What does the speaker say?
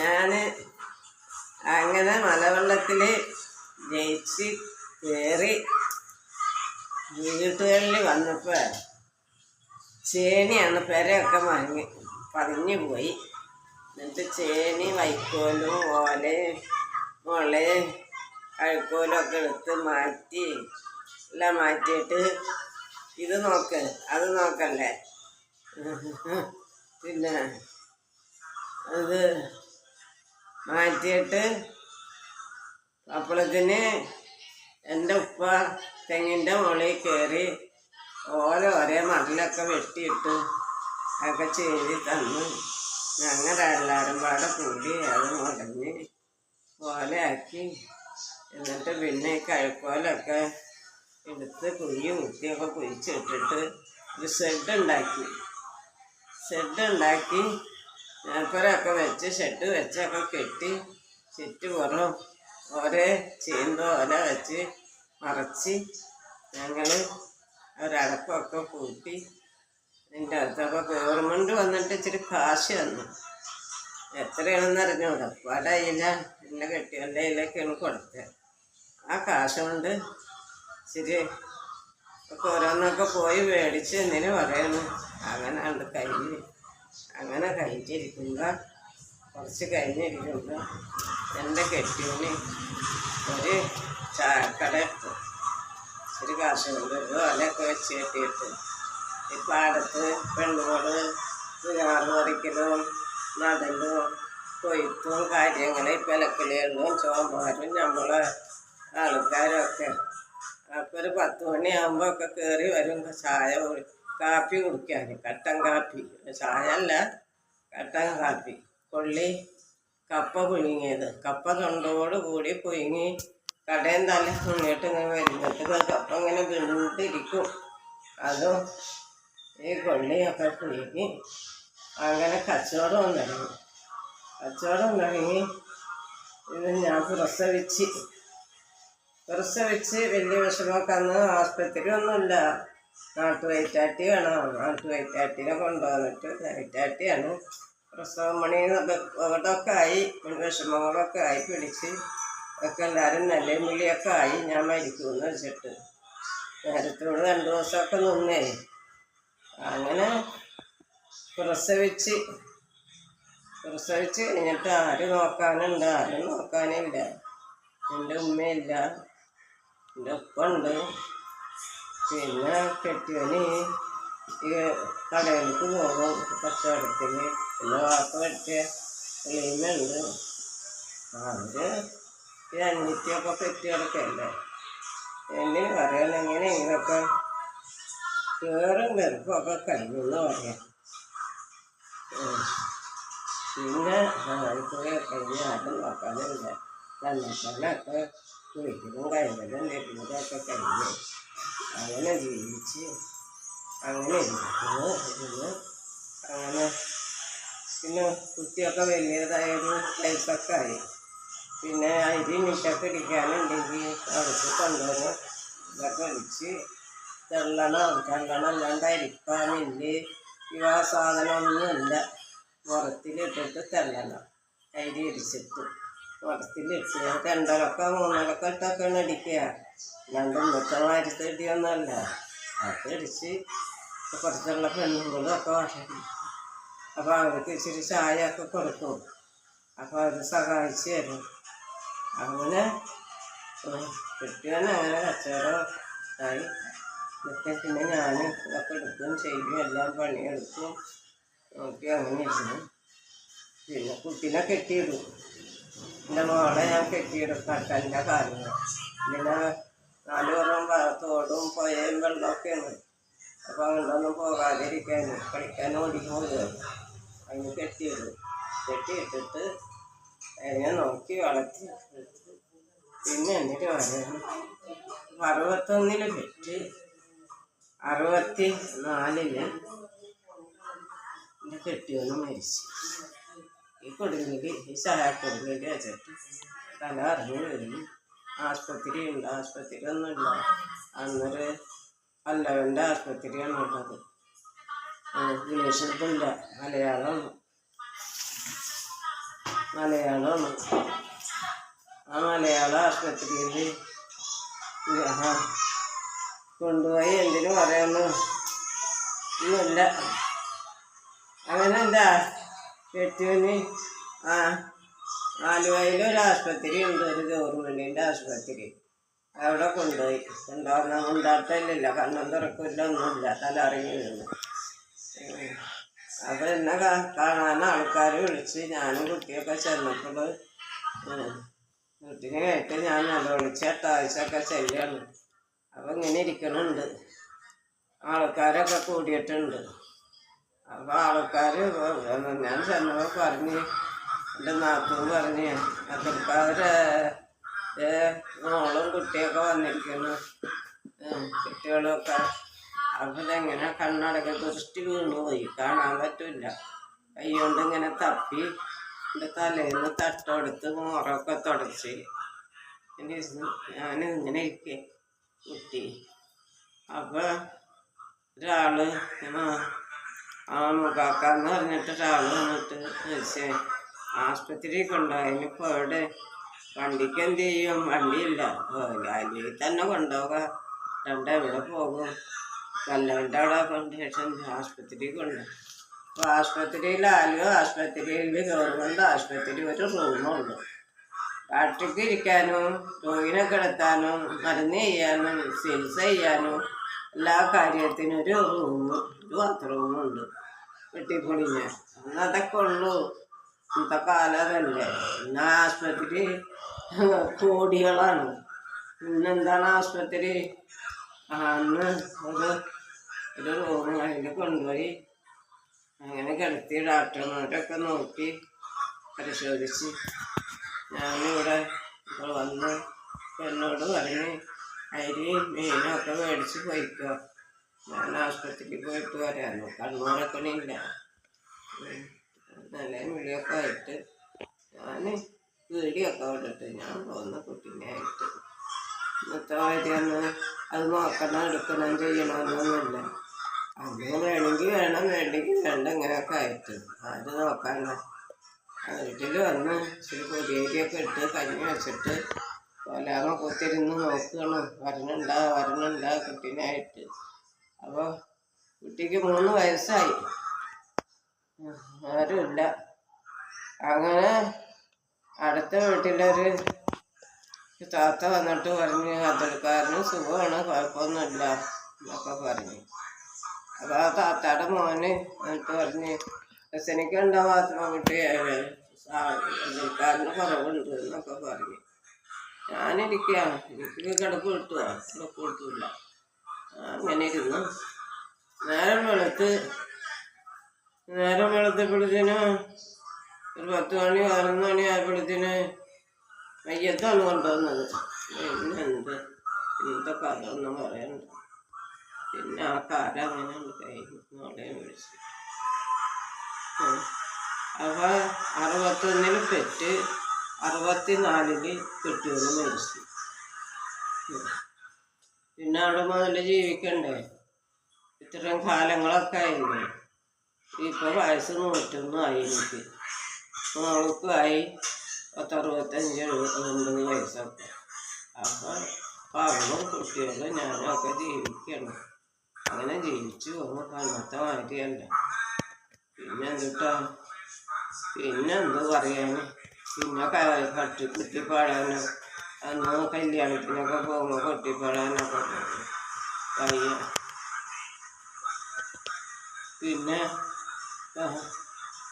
ഞാൻ അങ്ങനെ മലവെള്ളത്തിൽ ജയിച്ച് കയറി വീട്ടുകളിൽ വന്നപ്പോൾ ചേനിയാണ് പെരയൊക്കെ പതിഞ്ഞു പോയി. എന്നിട്ട് ചേനി വൈക്കോലും ഓലയും മുളയും അഴുക്കോലും ഒക്കെ എടുത്ത് മാറ്റി എല്ലാം മാറ്റിയിട്ട് ഇത് നോക്ക് അത് നോക്കല്ലേ, പിന്നെ അത് മാറ്റിയിട്ട് അപ്പോഴത്തിന് എൻ്റെ ഉപ്പ തെങ്ങിൻ്റെ മുകളിൽ കയറി ഒരേ മടലൊക്കെ വെട്ടിയിട്ട് ഒക്കെ ചെയ്ത് തന്നു. ഞങ്ങളെല്ലാവരും പാടെ കൂടി അത് മുടഞ്ഞ് ഓലയാക്കി. എന്നിട്ട് പിന്നെ കഴുക്കോലൊക്കെ എടുത്ത് കുഴി കുത്തിയൊക്കെ കുഴിച്ചിട്ടിട്ട് ഒരു ഷെഡ് ഉണ്ടാക്കി പേപ്പറൊക്കെ വെച്ച് ഷെഡ് വെച്ചൊക്കെ കെട്ടി ചുറ്റുപുറം ഓരോ ഓല വെച്ച് മറച്ച് ഞങ്ങൾ ഒരടപ്പൊക്കെ കൂട്ടി. അതിൻ്റെ അടുത്തൊക്കെ ഗവൺമെൻറ് വന്നിട്ട് ഇച്ചിരി കാശ് തന്നു. എത്രയാണെന്ന് അറിഞ്ഞൂടാ. പടയില്ല എന്നെ കെട്ടിയവൻ്റെ കയ്യിലേക്കാണ് കൊടുത്തത്. ആ കാശ് കൊണ്ട് ഇച്ചിരി ഒക്കെ ഓരോന്നൊക്കെ പോയി മേടിച്ച് എന്തിനു പറയണം. അങ്ങനെ കഴിഞ്ഞിരിക്കുമ്പോൾ കുറച്ച് കഴിഞ്ഞിരിക്കുമ്പോൾ എൻ്റെ കെട്ടിയവന് ഒരു ചായക്കട ഇട്ടു. ഇച്ചിരി കാശ് കൊണ്ട് ഒരു ഓലയൊക്കെ വെച്ച് കെട്ടിയിട്ട് ഈ പാടത്ത് പെണ്ണുകൾ ഞാറ് പറിക്കലും നടലും കൊയ്ത്തും കാര്യങ്ങൾ പിലക്കലുകളും ചോമ്പാരും നമ്മളെ ആൾക്കാരൊക്കെ. അപ്പോൾ ഒരു 10 മണിയാകുമ്പോൾ ഒക്കെ കയറി വരും കാപ്പി കുടിക്കാൻ. കട്ടൻ കാപ്പി, ചായ അല്ല, കട്ടൻ കാപ്പി. കൊള്ളി കപ്പ പുഴുങ്ങിയത്, കപ്പ തൊണ്ടോട് കൂടി പുഴുങ്ങി കടയും തല തുണിയിട്ട് ഇങ്ങനെ വരുമ്പോഴത്തേക്ക് കപ്പ ഇങ്ങനെ വീണ്ടിരിക്കും. അതും ഈ കൊള്ളിയൊക്കെ പുഴുങ്ങി അങ്ങനെ കച്ചവടം തുടങ്ങി. ഇത് ഞാൻ പ്രസവിച്ച് വലിയ വിഷമമൊക്കെ. അന്ന് ആസ്പത്രി ഒന്നുമില്ല, നാട്ടുവൈറ്റാട്ടി വേണം. നാട്ടുവൈറ്റാട്ടിനെ കൊണ്ടുവന്നിട്ട് വൈറ്റാട്ടിയാണ് പ്രസവം മണി അവിടെയൊക്കെ ആയി. വിഷമങ്ങളൊക്കെ ആയി പിടിച്ച് ഒക്കെ എല്ലാവരും നിലയും വിളിയൊക്കെ ആയി. ഞാൻ മരിക്കുമെന്ന് വെച്ചിട്ട് നേരത്തോട് 2 ദിവസമൊക്കെ നിന്നേ. അങ്ങനെ പ്രസവിച്ച് കഴിഞ്ഞിട്ട് ആരും നോക്കാനില്ല. എൻ്റെ ഉമ്മയില്ല, എൻ്റെ ഉപ്പുണ്ട്. പിന്നെ കെട്ടിയവന് ഈ കടയിലേക്ക് പോകും കച്ചവടത്തിന്. പിന്നെ വാപ്പ പറ്റിയ എളിയുമുണ്ട്. അവർ ഈ അനിത്യയൊക്കെ പെറ്റി കിടക്കല്ലേ. എന്തിനു പറയണം, എങ്ങനെയെങ്കിലൊക്കെ കയറും വെറുപ്പൊക്കെ കഴിഞ്ഞെന്ന് പറയാം. പിന്നെ കഴിഞ്ഞ് ആരും നോക്കാനില്ല. തന്നെത്താനൊക്കെ കുളിക്കലും കഴുകലും തരുന്നതൊക്കെ കഴിഞ്ഞ് അങ്ങനെ ജീവിച്ച് അങ്ങനെ ഇരിക്കുന്നു. അങ്ങനെ പിന്നെ കുട്ടിയൊക്കെ വലിയതായൊരു ലൈഫൊക്കെ ആയി. പിന്നെ അരി മിറ്റൊക്കെ ഇടിക്കാനുണ്ടെങ്കിൽ അവിടുത്തെ കൊണ്ടുവന്ന് ഇതൊക്കെ ഒഴിച്ച് തെള്ളണം അരിപ്പാനില്ല. ഇവ സാധനമൊന്നുമില്ല. മുറത്തിലിട്ടിട്ട് തെള്ളണം. അരി ഇടിച്ചിട്ട് മുറത്തിലിട്ട് 2 ഇട്ടൊക്കെയാണ് അടിക്കുക. അല്ലാണ്ട് ഇന്നത്തെ മാരത്തെ ഇടിയൊന്നുമല്ല. അത് അടിച്ച് കുറച്ചുള്ള പെണ്ണുങ്ങളും ഒക്കെ വഷണം. അപ്പോൾ അവർക്ക് ഇച്ചിരി ചായ ഒക്കെ കൊടുക്കും. അപ്പോൾ അവർ സഹായിച്ച് തരും. അങ്ങനെ കിട്ടിയാൽ അങ്ങനെ കച്ചവടം ആയി. പിന്നെ ഞാൻ ഇതൊക്കെ എടുക്കും ചെയ്യും, എല്ലാം പണിയെടുക്കും നോക്കി അങ്ങനെ ഇരുന്നു. പിന്നെ കുട്ടീനെ കെട്ടിയിടും. എൻ്റെ മോളെ ഞാൻ കെട്ടിയിടും കട്ടൻ്റെ കാര്യങ്ങൾ. പിന്നെ 4 പുറം തോടും പുഴയും വെള്ളമൊക്കെയാണ്. അപ്പോൾ അങ്ങോട്ടൊന്നും പോകാതിരിക്കാൻ കളിക്കാൻ ഓടിപ്പോകുക. അതിന് കെട്ടിയിട്ടിട്ട് അതിനെ നോക്കി വളർത്തി. പിന്നെ എന്നിട്ട് പറയണം 61 പെറ്റ് 64 എൻ്റെ കെട്ടിയൊന്നും മരിച്ചു. ഈ ചായക്കൊടുങ്ങിൽ വെച്ചിട്ട് തല അറിഞ്ഞു വരും. ആസ്പത്രി ഒന്നുമില്ല. അന്നൊരു പല്ലവൻ്റെ ആസ്പത്രിയാണ് ഉള്ളത്. ഇംഗ്ലീഷ് ഇല്ല, മലയാളം. മലയാളമാണ്. ആ മലയാള ആശുപത്രിയിൽ കൊണ്ടുപോയി എന്തിനു പറയുന്നു ഒന്നുമില്ല. അങ്ങനെ എന്താ കെട്ടിയന് ആലുവയിലൊരു ആശുപത്രി ഉണ്ട്, ഒരു ഗവൺമെൻറ്റിൻ്റെ ആശുപത്രി. അവിടെ കൊണ്ടുപോയി. ഉണ്ടാട്ടമില്ല, കണ്ണും തുറക്കില്ല, ഒന്നുമില്ല, തലറിങ്ങി വീണു. അപ്പോൾ എന്നെ കാണാൻ ആൾക്കാർ വിളിച്ച് ഞാനും കുട്ടിയൊക്കെ ചെന്നപ്പോൾ കുട്ടിനെ കേട്ട് ഞാൻ നിലവിളിച്ച് 8 ആഴ്ചയൊക്കെ ചെല്ലാണ്. അപ്പോൾ ഇങ്ങനെ ഇരിക്കണുണ്ട്, ആൾക്കാരൊക്കെ കൂടിയിട്ടുണ്ട്. അപ്പോൾ ആൾക്കാർ ഞാൻ ചെന്നപ്പോൾ പറഞ്ഞ്, എൻ്റെ നാത്തൂൻ പറഞ്ഞ് അതൊക്കെ മോളും കുട്ടിയൊക്കെ വന്നിരിക്കുന്നു, കുട്ടികളൊക്കെ. അപ്പോൾ ഇതെങ്ങനെ കണ്ണടക്ക ദൃഷ്ടി വീണുപോയി, കാണാൻ പറ്റില്ല. കൈ കൊണ്ട് ഇങ്ങനെ തപ്പി എൻ്റെ തലേന്ന് തട്ടെടുത്ത് മോറൊക്കെ തുടച്ച് ഞാനിങ്ങനെ ഇരിക്കേ കുട്ടി. അപ്പോൾ ഒരാൾ മുഖാക്കാന്ന് പറഞ്ഞിട്ട് ഒരാൾ വന്നിട്ട് ചോദിച്ചേ ആശുപത്രി കൊണ്ടുപോയതിനിപ്പോൾ അവിടെ വണ്ടിക്ക് എന്ത് ചെയ്യും, വണ്ടിയില്ല, അല്ലെങ്കിൽ തന്നെ കൊണ്ടുപോകാം, എവിടെ പോകും, വല്ലവൻ്റെ അവിടെ കൊണ്ടുശേഷം ആശുപത്രി കൊണ്ടുപോകും. അപ്പോൾ ആശുപത്രിയിലാലും ആശുപത്രിയിൽ ഗവൺമെൻറ് ആശുപത്രി ഒരു റൂമുള്ളൂ. ഡോക്ടർക്ക് ഇരിക്കാനും രോഗിനെ കിടത്താനും മരുന്ന് ചെയ്യാനും ചികിത്സ ചെയ്യാനും എല്ലാ കാര്യത്തിനും ഒരു റൂമും ഒരു ബാത്റൂമുണ്ട്. വെട്ടിപ്പൊളിഞ്ഞ അതൊക്കെ ഉള്ളൂ. ഇന്നത്തെ കാലം അതല്ലേ. ഇന്ന് ആശുപത്രി കോടികളാണ്. ഇന്നെന്താണ് ആശുപത്രി? അന്ന് ഒരു റൂം അതിൽ കൊണ്ടുപോയി അങ്ങനെ കിടത്തി ഡോക്ടർമാരൊക്കെ നോക്കി പരിശോധിച്ച് ഞാനിവിടെ വന്ന് എന്നോട് പറഞ്ഞ് അരിയും മീനൊക്കെ മേടിച്ച് പോയിക്കോ, ഞാൻ ആശുപത്രിക്ക് പോയിട്ട് വരാമോ, കണ്ണൂരൊക്കണില്ല, നല്ല വിളിയൊക്കെ ആയിട്ട് ഞാൻ വീടിയൊക്കെ വിട്ടിട്ട് ഞാൻ പോകുന്ന കുട്ടീനെ ആയിട്ട്. ഇന്നത്തെ കാര്യമൊന്ന് അത് നോക്കണം, എടുക്കണം, ചെയ്യണമെന്നൊന്നുമില്ല. അങ്ങനെ വേണമെങ്കിൽ വേണം, വേണ്ടെങ്കിൽ വേണ്ട, ഇങ്ങനെയൊക്കെ ആയിട്ട് അത് നോക്കാനോ. വീട്ടിൽ വന്ന് ഇച്ചിരി പൊടിയേരിയൊക്കെ ഇട്ട് കഞ്ഞി വെച്ചിട്ട് കൊലാമ കുത്തിരുന്ന് നോക്കണം, വരണുണ്ടാ കുട്ടീനായിട്ട്. അപ്പോൾ കുട്ടിക്ക് 3 വയസ്സായി, ആരുമില്ല. അങ്ങനെ അടുത്ത വീട്ടിലൊരു താത്ത വന്നിട്ട് പറഞ്ഞ് അതിൽക്കാരന് സുഖമാണ്, കുഴപ്പമൊന്നുമില്ല എന്നൊക്കെ പറഞ്ഞു. അപ്പോൾ ആ താത്തയുടെ മോന് എന്നിട്ട് പറഞ്ഞ് രസനിക്കുണ്ടോ മാത്രം കുട്ടി, അതിൽക്കാരന് കുറവുണ്ട് എന്നൊക്കെ പറഞ്ഞു. ഞാനിരിക്കുകയാണ്, എനിക്ക് കിടപ്പ് കിട്ടുമോ? കിടപ്പ് കിട്ടില്ല. അങ്ങനെ ഇരുന്നു. നേരം വെളുത്തപ്പോഴത്തേന് ഒരു 10 മണി 11 മണി ആയപ്പോഴത്തേന് മയ്യത്താണ് കൊണ്ടുവന്നത്. പിന്നെ ഇന്നത്തെ കഥ ഒന്നും പറയണ്ട. പിന്നെ ആ കാലം അങ്ങനെ ഉണ്ട് കഴിഞ്ഞു, മോളെ വിളിച്ച്. അപ്പോൾ 61 പെറ്റ് 64 കെട്ടിയത് മരിച്ചു. പിന്നെ അവിടെ മുതൽ ജീവിക്കണ്ടേ, ഇത്രയും കാലങ്ങളൊക്കെ ആയില്ലേ. ഇപ്പോൾ വയസ്സ് 101 ആയി എനിക്ക്, മോൾക്കും ആയി 65-70 വയസ്സൊക്കെ. അപ്പോൾ അവളും കുട്ടികളും ഞാനൊക്കെ ജീവിക്കണം. അങ്ങനെ ജീവിച്ചു പോകുമ്പോൾ പണ്ടത്തെ മാതിരിയല്ല. പിന്നെന്ത് പറയാൻ, പിന്നെ കുട്ടിപ്പാടാനോ അന്ന് കല്യാണത്തിനൊക്കെ പോകുമ്പോൾ കുട്ടിപ്പാടാനൊക്കെ വയ്യ. പിന്നെ